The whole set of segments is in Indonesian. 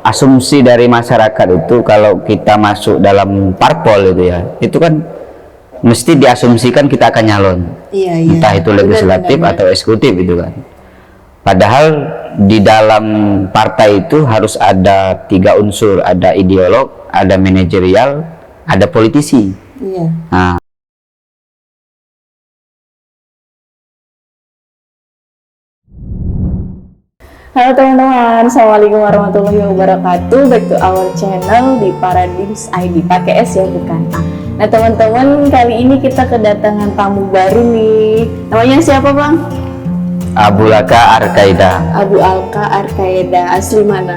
asumsi dari masyarakat itu kalau kita masuk dalam parpol itu ya, itu kan mesti diasumsikan kita akan nyalon, Iya, iya. entah itu legislatif Benar. atau eksekutif itu kan. Padahal di dalam partai itu harus ada 3 unsur, ada ideolog, ada manajerial, ada politisi. Iya. Nah, Halo teman-teman, Assalamualaikum warahmatullahi wabarakatuh. Back to our channel di Paradigms ID, pakai S ya bukan A. Nah teman-teman, kali ini kita kedatangan tamu baru nih. Namanya siapa bang? Abu Laka Arkaida, Abu Alka Arkaida. Asli mana?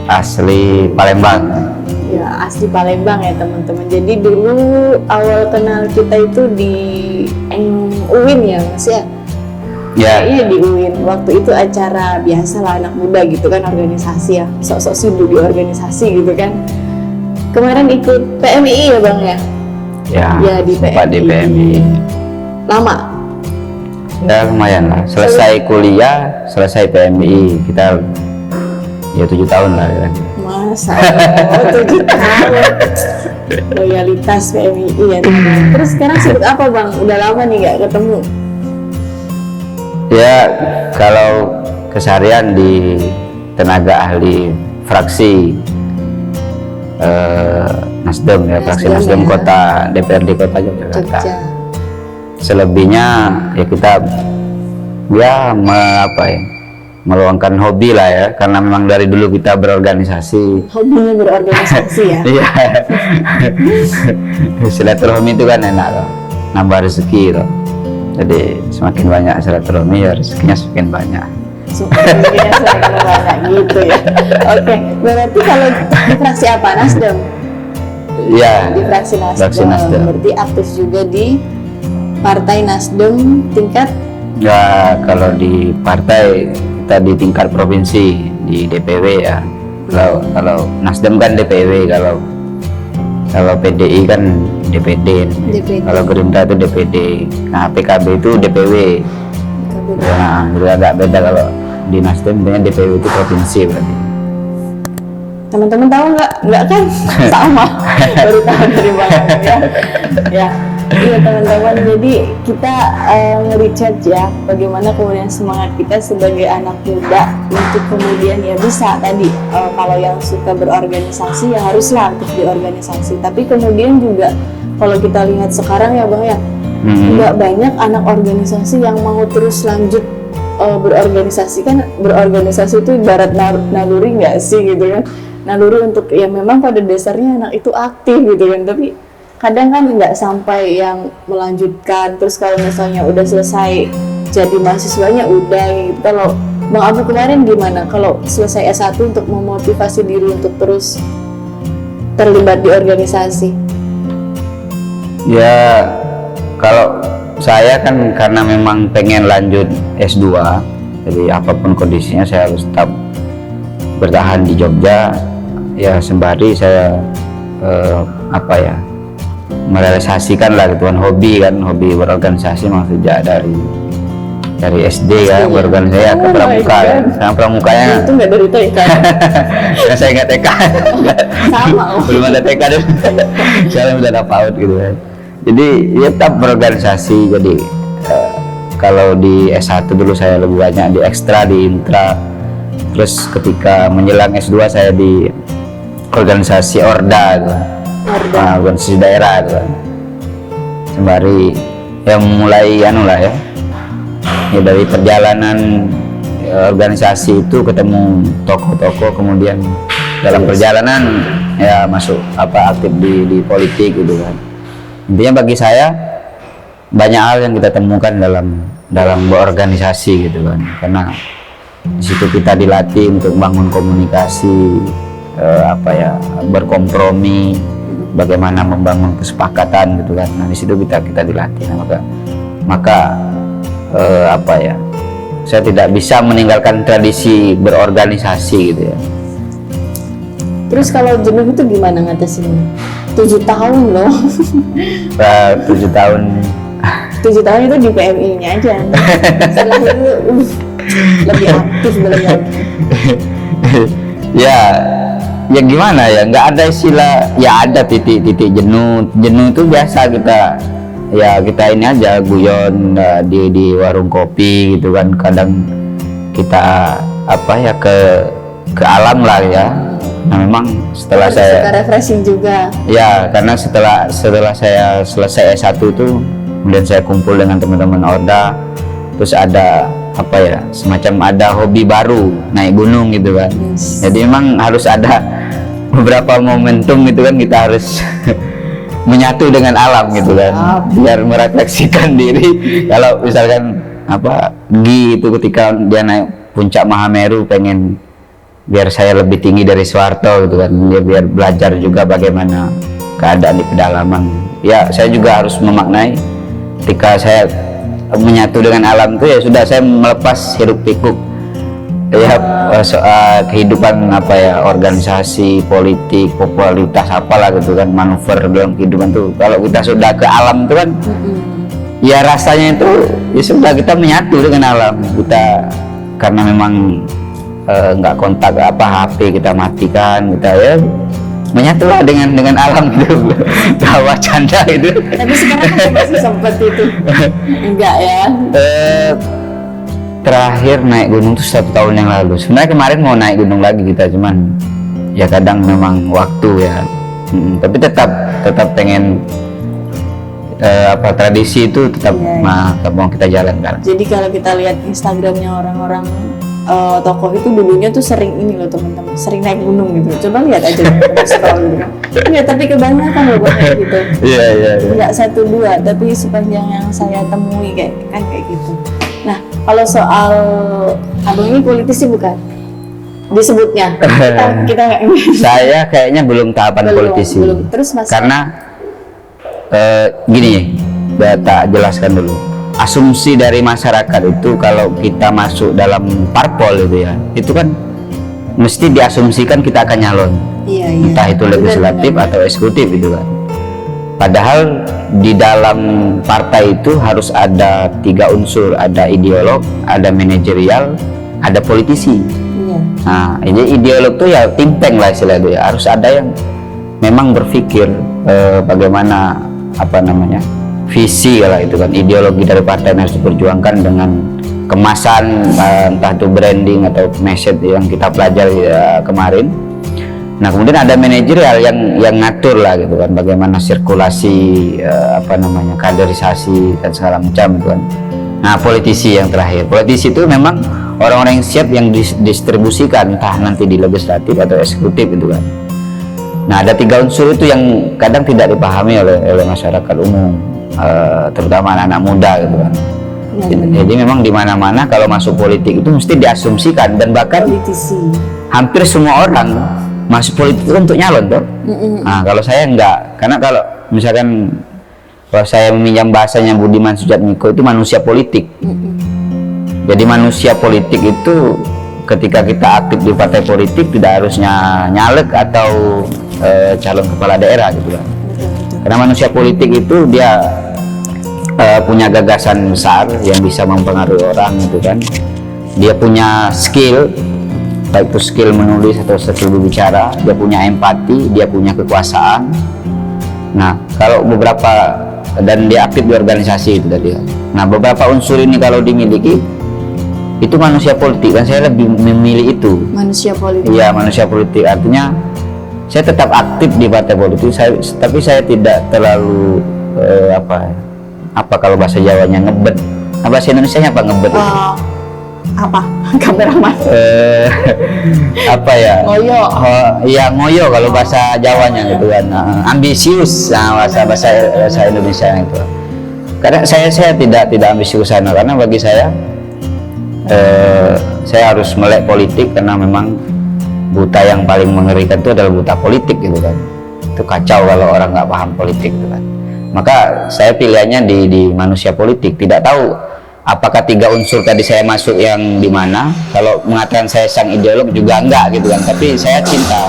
asli Palembang. Ya asli Palembang ya teman-teman. Jadi dulu awal kenal kita itu di UIN ya mas ya? Ya, Iya di UIN. Waktu itu acara biasa lah anak muda gitu kan, organisasi ya, sok-sok sibuk di organisasi gitu kan. Kemarin ikut PMI ya bang ya? Ya di sempat di PMI. PMI. Lama? Ya lumayan lah. Selesai kuliah, selesai PMI kita ya 7 tahun lah ya. Masa? Oh 7 tahun. Loyalitas PMI ya. Terus sekarang sibuk apa bang? Udah lama nih gak ketemu. Ya, kalau keseharian di tenaga ahli fraksi Nasdem ya, fraksi Nasdem Nasdem ya. Kota, DPRD Kota Yogyakarta. Jogja. Selebihnya ya kita meluangkan hobi lah ya, karena memang dari dulu kita berorganisasi. Hobinya berorganisasi ya? Iya. Silaturahmi itu kan enak loh, nambah rezeki loh. Jadi semakin banyak silaturahmi ya rezekinya semakin banyak. Sepertinya semakin banyak gitu ya. Oke, berarti kalau di fraksi apa? Nasdem? Iya. Di fraksi Nasdem. Fraksi Nasdem. Berarti aktif juga di Partai Nasdem tingkat? Ya, kalau di partai kita di tingkat provinsi di DPW ya. Kalau Nasdem kan DPW, kalau PDI kan DPD. DPD. Kalau Gerindra itu DPD. Nah, PKB itu DPW. Nah, jadi agak beda kalau di Nasdem dengan DPW itu provinsi berarti. Teman-teman tahu nggak? Nggak kan? Sama. Baru tahu dari bang ya. Ya. Iya teman-teman, jadi kita nge-recharge ya bagaimana kemudian semangat kita sebagai anak muda untuk kemudian ya bisa tadi kalau yang suka berorganisasi ya haruslah aktif di organisasi, tapi kemudian juga kalau kita lihat sekarang ya bang ya nggak banyak anak organisasi yang mau terus lanjut berorganisasi. Kan berorganisasi itu ibarat naluri nggak sih gitu kan, naluri untuk ya memang pada dasarnya anak itu aktif gitu kan, tapi kadang kan nggak sampai yang melanjutkan. Terus kalau misalnya udah selesai jadi mahasiswanya udah gitu. Kalau Bang Abu kemarin gimana kalau selesai S1 untuk memotivasi diri untuk terus terlibat di organisasi? Ya, kalau saya kan karena memang pengen lanjut S2, jadi apapun kondisinya saya harus tetap bertahan di Jogja. Ya sembari saya merealisasikan lah gitu kan, hobi berorganisasi memang sejak dari SD ya, berorganisasi ya, ke pramuka ya. Sekarang pramukanya Itu nggak dari TK? ya saya nggak TK. Sama. Belum ada TK dulu. Saya udah ada PAUD gitu ya. Jadi ya tetap berorganisasi. Jadi kalau di S1 dulu saya lebih banyak di ekstra, di intra. Terus ketika menjelang S2 saya di organisasi Orda gitu. Organisasi daerah gitu. Sembari ya mulai ya dari perjalanan organisasi itu ketemu tokoh-tokoh, kemudian dalam perjalanan ya masuk aktif di politik gitu kan. Intinya bagi saya banyak hal yang kita temukan dalam berorganisasi gitu kan, karena di situ kita dilatih untuk bangun komunikasi, berkompromi, bagaimana membangun kesepakatan gitu kan. Nah di situ kita dilatih. Nah, maka saya tidak bisa meninggalkan tradisi berorganisasi gitu ya. Terus kalau jenuh itu gimana ngatasinnya? 7 tahun loh. 7 tahun 7 tahun itu di PMI-nya aja. Setelah itu lebih aktif. Ya, ya gimana ya, nggak ada istilah, ya ada titik-titik jenuh itu biasa kita, ya kita ini aja guyon di warung kopi gitu kan, kadang kita apa ya ke alam lah ya. Nah memang setelah saya suka refreshing juga ya, karena setelah saya selesai S1 itu kemudian saya kumpul dengan teman-teman Orda, terus ada apa ya, semacam ada hobi baru naik gunung gitu kan. Jadi memang harus ada beberapa momentum gitu kan, kita harus menyatu dengan alam gitu kan, biar merefleksikan diri. Kalau misalkan apa itu ketika dia naik puncak Mahameru, pengen biar saya lebih tinggi dari Soeharto gitu kan, dia biar belajar juga bagaimana keadaan di pedalaman. Ya saya juga harus memaknai ketika saya menyatu dengan alam itu, ya sudah saya melepas hiruk pikuk ya soal kehidupan apa ya, organisasi, politik, popularitas apalah gitu kan, manuver dalam kehidupan tuh. Kalau kita sudah ke alam itu kan ya rasanya itu ya sudah kita menyatu dengan alam kita, karena memang nggak kontak apa HP kita matikan, kita ya menyatulah dengan alam gitu. Tawa canda itu. tapi sekarang kan masih sempat itu enggak ya? Terakhir naik gunung itu 1 tahun yang lalu. Sebenarnya kemarin mau naik gunung lagi kita, cuman ya kadang memang waktu ya. Tapi tetap pengen apa tradisi itu tetap mau kita jalankan. Jadi kalau kita lihat Instagramnya orang-orang tokoh itu dulunya tuh sering ini loh teman-teman, sering naik gunung gitu. Coba lihat aja scroll gitu kan. Iya, tapi kebanyakan loh banyak gitu. Iya. Enggak 1-2, tapi sepanjang yang saya temui kayak gitu. Nah, kalau soal abang ini politisi bukan? Disebutnya. Kita Saya kayaknya belum tahapan politisi. Belum. Terus Mas, karena gini ya, tak jelaskan dulu. Asumsi dari masyarakat itu kalau kita masuk dalam parpol itu ya, itu kan mesti diasumsikan kita akan nyalon. Iya. Entah itu legislatif atau eksekutif itu kan. Padahal di dalam partai itu harus ada 3 unsur, ada ideolog, ada manajerial, ada politisi. Iya. Nah, ini ideolog tuh ya timpeng lah istilahnya, harus ada yang memang berpikir bagaimana apa namanya, visi lah itu kan, ideologi dari partai yang harus diperjuangkan dengan kemasan entah itu branding atau message yang kita pelajari kemarin. Nah kemudian ada manajerial yang ngatur lah gitu kan, bagaimana sirkulasi apa namanya, kaderisasi dan segala macam gitu kan. Nah politisi yang terakhir, politisi itu memang orang-orang yang siap yang distribusikan entah nanti di legislatif atau eksekutif gitu kan. Nah ada 3 unsur itu yang kadang tidak dipahami oleh masyarakat umum, terutama anak-anak muda gitu kan. Jadi memang di mana-mana kalau masuk politik itu mesti diasumsikan, dan bahkan politisi hampir semua orang masuk politik itu untuk nyalon tuh. Nah kalau saya enggak, karena kalau misalkan kalau saya meminjam bahasanya Budiman Sujatmiko itu manusia politik. Jadi manusia politik itu ketika kita aktif di partai politik tidak harusnya nyalek atau calon kepala daerah gitu kan. Karena manusia politik itu dia punya gagasan besar yang bisa mempengaruhi orang gitu kan. Dia punya skill, baik itu skill menulis atau skill berbicara, dia punya empati, dia punya kekuasaan. Nah kalau beberapa, dan dia aktif di organisasi itu tadi. Nah beberapa unsur ini kalau dimiliki itu manusia politik, dan saya lebih memilih itu. Manusia politik. Iya, manusia politik, artinya saya tetap aktif di partai politik, tapi saya tidak terlalu apa kalau bahasa Jawanya ngebet. Bahasa Indonesianya apa ngebet? Apa? Kameraman. Apa ya? Ngoyo. Iya ngoyo kalau bahasa Jawanya gitu kan. Ambisius, bahasa Indonesia itu. Karena saya tidak ambisius sana, karena bagi saya harus melek politik, karena memang buta yang paling mengerikan itu adalah buta politik gitu kan. Itu kacau kalau orang nggak paham politik gitu kan. Maka saya pilihannya di manusia politik. Tidak tahu apakah 3 unsur tadi saya masuk yang di mana. Kalau mengatakan saya sang ideolog juga enggak gitu kan, tapi saya cinta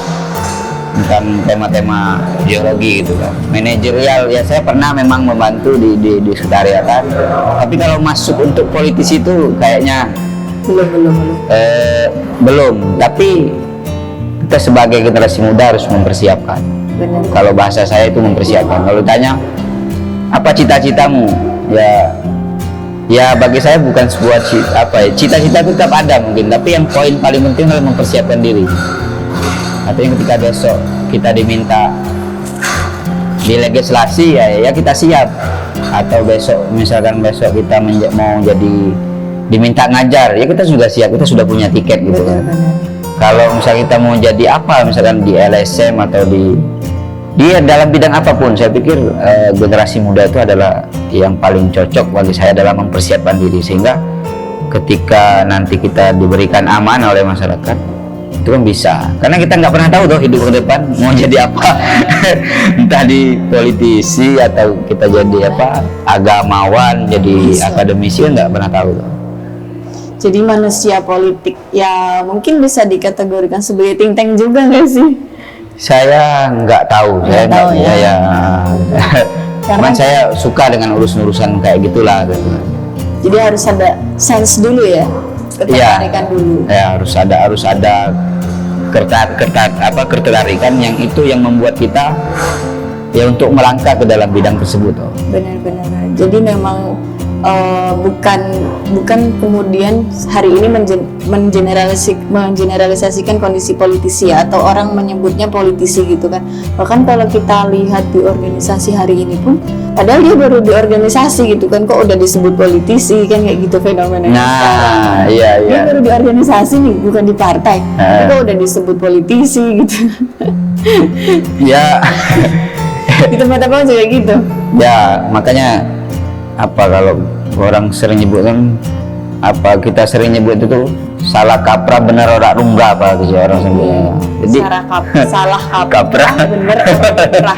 tentang tema-tema ideologi gitu kan. Manajerial ya, saya pernah memang membantu di sekretariatan, tapi kalau masuk untuk politisi itu kayaknya belum. Tapi kita sebagai generasi muda harus mempersiapkan. Benar. Kalau bahasa saya itu mempersiapkan. Kalau tanya apa cita-citamu, ya bagi saya bukan sebuah cita-cita itu tetap ada mungkin, tapi yang poin paling penting adalah mempersiapkan diri. Artinya ketika besok kita diminta di legislasi, ya kita siap. Atau misalkan besok kita mau jadi diminta ngajar, ya kita sudah siap, kita sudah punya tiket gitu kan. Kalau misalnya kita mau jadi apa, misalkan di LSM atau dia dalam bidang apapun, saya pikir generasi muda itu adalah yang paling cocok bagi saya dalam mempersiapkan diri, sehingga ketika nanti kita diberikan amanah oleh masyarakat itu kan bisa, karena kita nggak pernah tahu tuh hidup ke depan mau jadi apa. Entah di politisi atau kita jadi apa, agamawan, jadi akademisi, kan nggak pernah tahu tuh. Jadi manusia politik ya mungkin bisa dikategorikan sebagai think tank juga nggak sih? Saya nggak tahu, saya nggak tahu ya. Karena saya suka dengan urusan kayak gitulah gitu. Jadi harus ada sense dulu ya, ketertarikan dulu. Ya harus ada ketertarikan yang itu yang membuat kita ya untuk melangkah ke dalam bidang tersebut. Benar-benar. Jadi memang bukan kemudian hari ini mengeneralisasikan kondisi politisi ya, atau orang menyebutnya politisi gitu kan. Bahkan kalau kita lihat di organisasi hari ini pun, padahal dia baru di organisasi gitu kan, kok udah disebut politisi kan, kayak gitu fenomenanya. Nah, iya. Dia baru di organisasi nih, bukan di partai, kok udah disebut politisi gitu. Ya. Di tempat apa juga gitu. Ya, makanya kalau orang sering nyebut kan, kita sering nyebut itu salah kaprah bener orang rumrah gitu orang sebutnya. Jadi salah kaprah bener orang rumrah.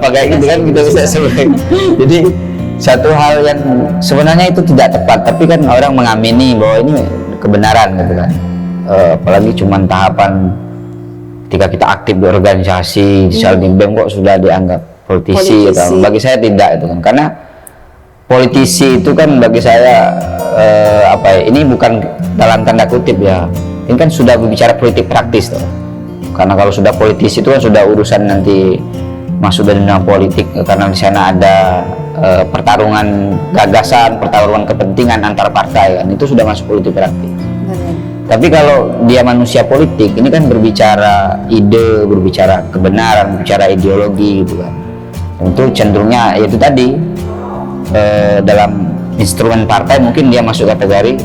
Kayak gitu kan kita bisa sebut. Jadi satu hal yang sebenarnya itu tidak tepat, tapi kan orang mengamini bahwa ini kebenaran gitu kan. Apalagi cuma tahapan ketika kita aktif di organisasi, Salting BEM kok sudah dianggap politisi. Gitu. Bagi saya tidak itu kan, karena politisi itu kan bagi saya ini bukan dalam tanda kutip ya, ini kan sudah berbicara politik praktis tuh. Karena kalau sudah politisi itu kan sudah urusan nanti masuk dalam politik, karena di sana ada pertarungan gagasan, pertarungan kepentingan antar partai kan, itu sudah masuk politik praktis. Tapi kalau dia manusia politik, ini kan berbicara ide, berbicara kebenaran, berbicara ideologi gitu kan. Tentu cenderungnya itu tadi dalam instrumen partai mungkin dia masuk kategori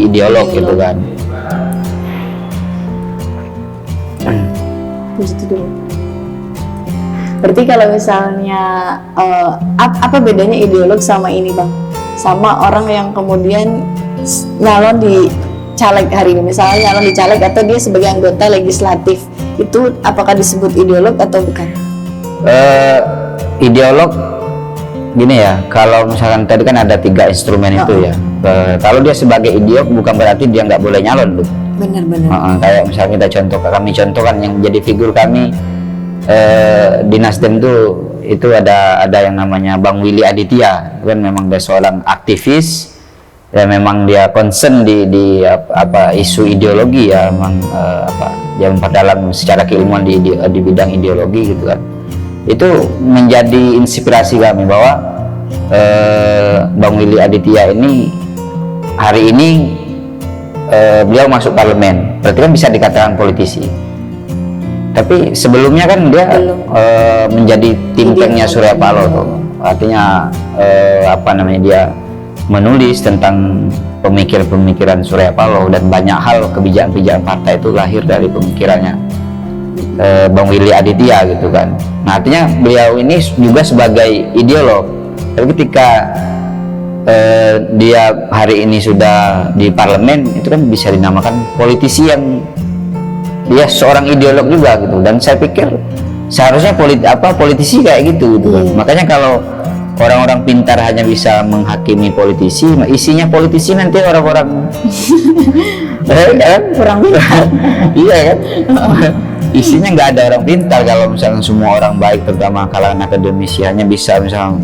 ideolog gitu kan. Berarti kalau misalnya apa bedanya ideolog sama ini bang? Sama orang yang kemudian nyalon di caleg hari ini, misalnya nyalon di caleg atau dia sebagai anggota legislatif, itu apakah disebut ideolog atau bukan? Ideolog gini ya, kalau misalkan tadi kan ada 3 instrumen itu ya. Kalau dia sebagai ideolog bukan berarti dia nggak boleh nyalon loh. Benar. Kayak misalnya kami contohkan yang jadi figur kami di Nasdem itu ada yang namanya Bang Willy Aditya, kan memang dia seorang aktivis ya, memang dia concern di isu ideologi ya, memang dia memperdalam secara keilmuan di bidang ideologi gitu kan. Itu menjadi inspirasi kami bahwa Bang Willy Aditya ini hari ini beliau masuk parlemen, berarti kan bisa dikatakan politisi. Tapi sebelumnya kan dia menjadi tim tanknya Surya Paloh tuh. Artinya dia menulis tentang pemikiran Surya Paloh, dan banyak hal kebijakan-kebijakan partai itu lahir dari pemikirannya Bang Willy Aditya gitu kan. Nah, artinya beliau ini juga sebagai ideolog, tapi ketika dia hari ini sudah di parlemen, itu kan bisa dinamakan politisi yang dia seorang ideolog juga gitu. Dan saya pikir seharusnya politisi kayak gitu kan. Makanya kalau orang-orang pintar hanya bisa menghakimi politisi, isinya politisi nanti orang-orang kurang pintar. Iya kan. Isinya nggak ada orang pintar. Kalau misalnya semua orang baik, terutama kalangan akademisi, hanya bisa misalnya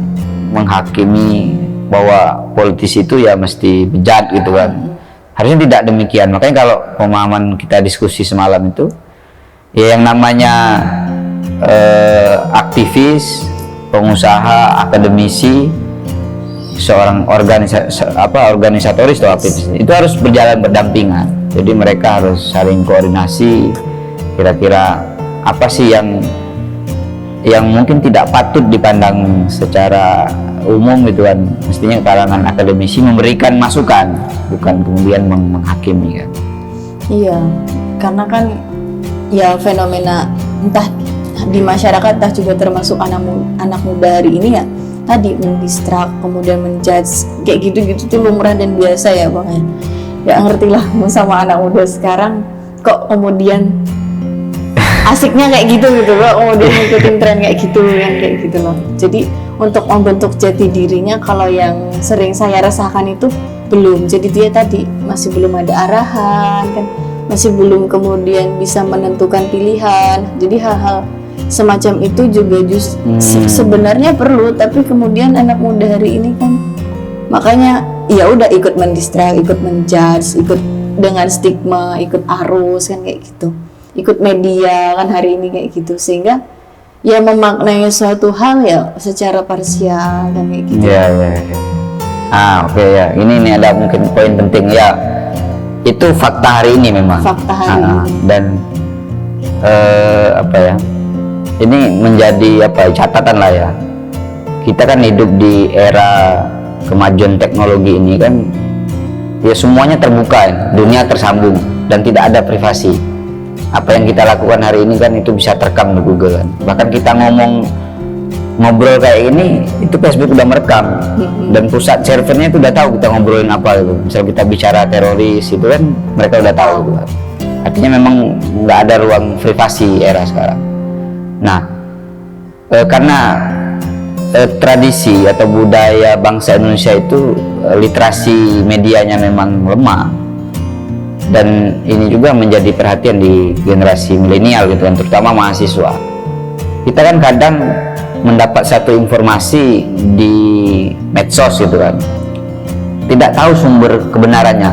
menghakimi bahwa politisi itu ya mesti bejat gitu kan. Harusnya tidak demikian. Makanya kalau pemahaman kita diskusi semalam itu, Ya yang namanya aktivis, pengusaha, akademisi, seorang organisatoris atau aktivis itu harus berjalan berdampingan. Jadi mereka harus saling koordinasi. Kira-kira apa sih yang mungkin tidak patut dipandang secara umum gitu kan, mestinya kalangan akademisi memberikan masukan, bukan kemudian menghakimi kan. Iya, karena kan ya fenomena entah di masyarakat entah juga termasuk anak muda hari ini ya, tadi mendistrak, kemudian menjudge, kayak gitu-gitu tuh lumrah dan biasa ya Bang ya. Ya ngerti lah sama anak muda sekarang kok kemudian asiknya kayak gitu loh, kemudian ngikutin tren kayak gitu loh. Jadi untuk membentuk jati dirinya, kalau yang sering saya rasakan itu belum. Jadi dia tadi masih belum ada arahan kan, masih belum kemudian bisa menentukan pilihan. Jadi hal-hal semacam itu juga sebenarnya perlu, tapi kemudian anak muda hari ini kan makanya ya udah ikut mendistrak, ikut menjudge, ikut dengan stigma, ikut arus kan kayak gitu, ikut media kan hari ini kayak gitu, sehingga ya memaknai suatu hal ya secara parsial kan kayak gitu. Ya. Oke ya, ini ada mungkin poin penting ya, itu fakta hari ini memang. Fakta hari ini. Dan ini menjadi catatan lah ya. Kita kan hidup di era kemajuan teknologi ini kan, ya semuanya terbuka ya, dunia tersambung dan tidak ada privasi. Apa yang kita lakukan hari ini kan itu bisa terekam di Google kan. Bahkan kita ngobrol kayak ini, itu Facebook udah merekam dan pusat servernya itu udah tahu kita ngobrolin apa gitu. Misal kita bicara teroris itu kan mereka udah tahu gitu kan. Artinya memang nggak ada ruang privasi era sekarang. Nah, karena tradisi atau budaya bangsa Indonesia itu literasi medianya memang lemah, dan ini juga menjadi perhatian di generasi milenial gitu kan, terutama mahasiswa. Kita kan kadang mendapat satu informasi di medsos gitu kan, tidak tahu sumber kebenarannya,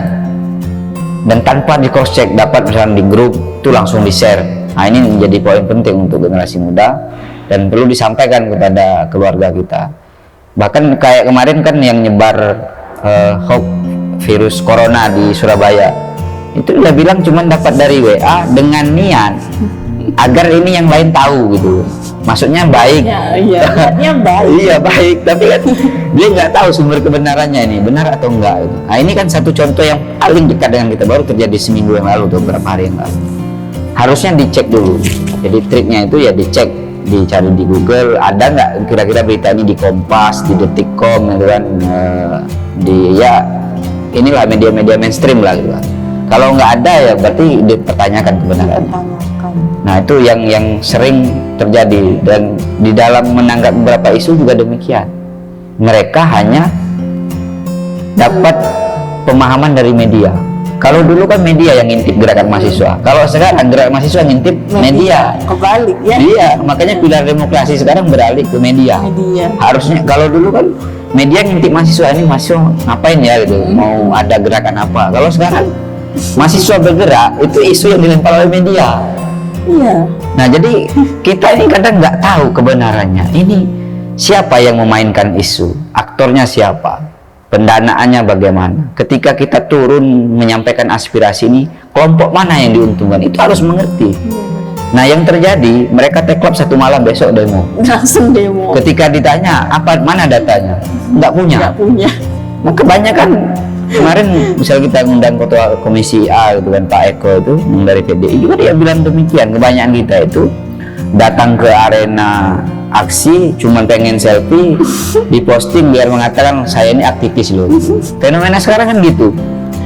dan tanpa di cross check dapat misalnya di grup itu langsung di share. Nah ini menjadi poin penting untuk generasi muda dan perlu disampaikan kepada keluarga kita. Bahkan kayak kemarin kan yang nyebar hoax virus corona di Surabaya, itu dia bilang cuma dapat dari WA dengan niat agar ini yang lain tahu gitu. Maksudnya baik. Niatnya baik. Iya baik, tapi kan dia nggak tahu sumber kebenarannya ini benar atau enggak gitu. Nah ini kan satu contoh yang paling dekat dengan kita, baru terjadi seminggu yang lalu atau beberapa hari yang lalu. Harusnya dicek dulu. Jadi triknya itu ya dicek, dicari di Google, ada nggak kira-kira berita ini di Kompas, di Detikcom, gitu kan, inilah media-media mainstream lah gitu kan. Kalau nggak ada ya berarti dipertanyakan kebenarannya. Nah itu yang sering terjadi, dan di dalam menanggapi beberapa isu juga demikian. Mereka hanya dapat pemahaman dari media. Kalau dulu kan media yang ngintip gerakan mahasiswa, kalau sekarang gerakan mahasiswa ngintip media. Kebalik ya. Iya, makanya pilar demokrasi sekarang beralih ke media. Harusnya kalau dulu kan media ngintip mahasiswa, ini mahasiswa ngapain ya gitu, mau ada gerakan apa. Kalau sekarang mahasiswa bergerak, itu isu yang dilempar oleh media. Iya. Nah jadi kita ini kadang nggak tahu kebenarannya. Ini siapa yang memainkan isu, aktornya siapa, pendanaannya bagaimana. Ketika kita turun menyampaikan aspirasi ini, kelompok mana yang diuntungkan, itu harus mengerti. Nah yang terjadi, mereka teklap satu malam, besok demo. Langsung demo. Ketika ditanya, mana datanya? Nggak punya. Nah, kebanyakan kemarin misal kita ngundang ketua komisi A gitu kan, Pak Eko itu dari PDI juga, dia bilang demikian. Kebanyakan kita itu datang ke arena aksi cuma pengen selfie, diposting biar mengatakan saya ini aktivis loh. Fenomena sekarang kan gitu,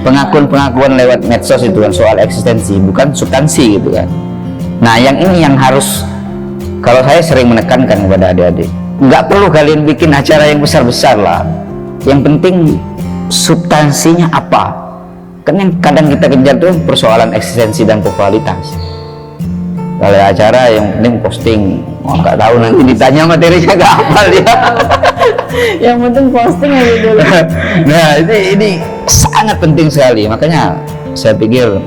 pengakuan lewat medsos itu kan soal eksistensi bukan substansi gitu kan. Nah yang ini yang harus, kalau saya sering menekankan kepada adik-adik, nggak perlu kalian bikin acara yang besar-besar lah, yang penting substansinya apa. Kan yang kadang kita kejar tuh persoalan eksistensi dan popularitas. Kalau acara yang penting posting, nggak tahu nanti ditanya materinya nggak hafal dia. Yang penting posting aja dulu. Nah ini sangat penting sekali, makanya saya pikir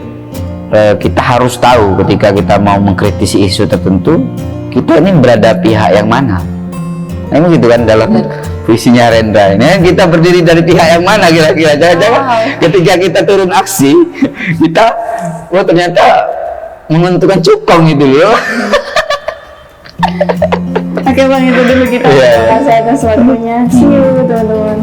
kita harus tahu ketika kita mau mengkritisi isu tertentu, kita ini berada pihak yang mana. Emang gitu kan dalam visinya Rendra ini, kita berdiri dari pihak yang mana kira-kira. Jangan-jangan ketika kita turun aksi, kita ternyata menentukan cukong gitu loh. Oke Bang, itu dulu kita. Iya. Terima kasih atas waktunya. See you teman-teman.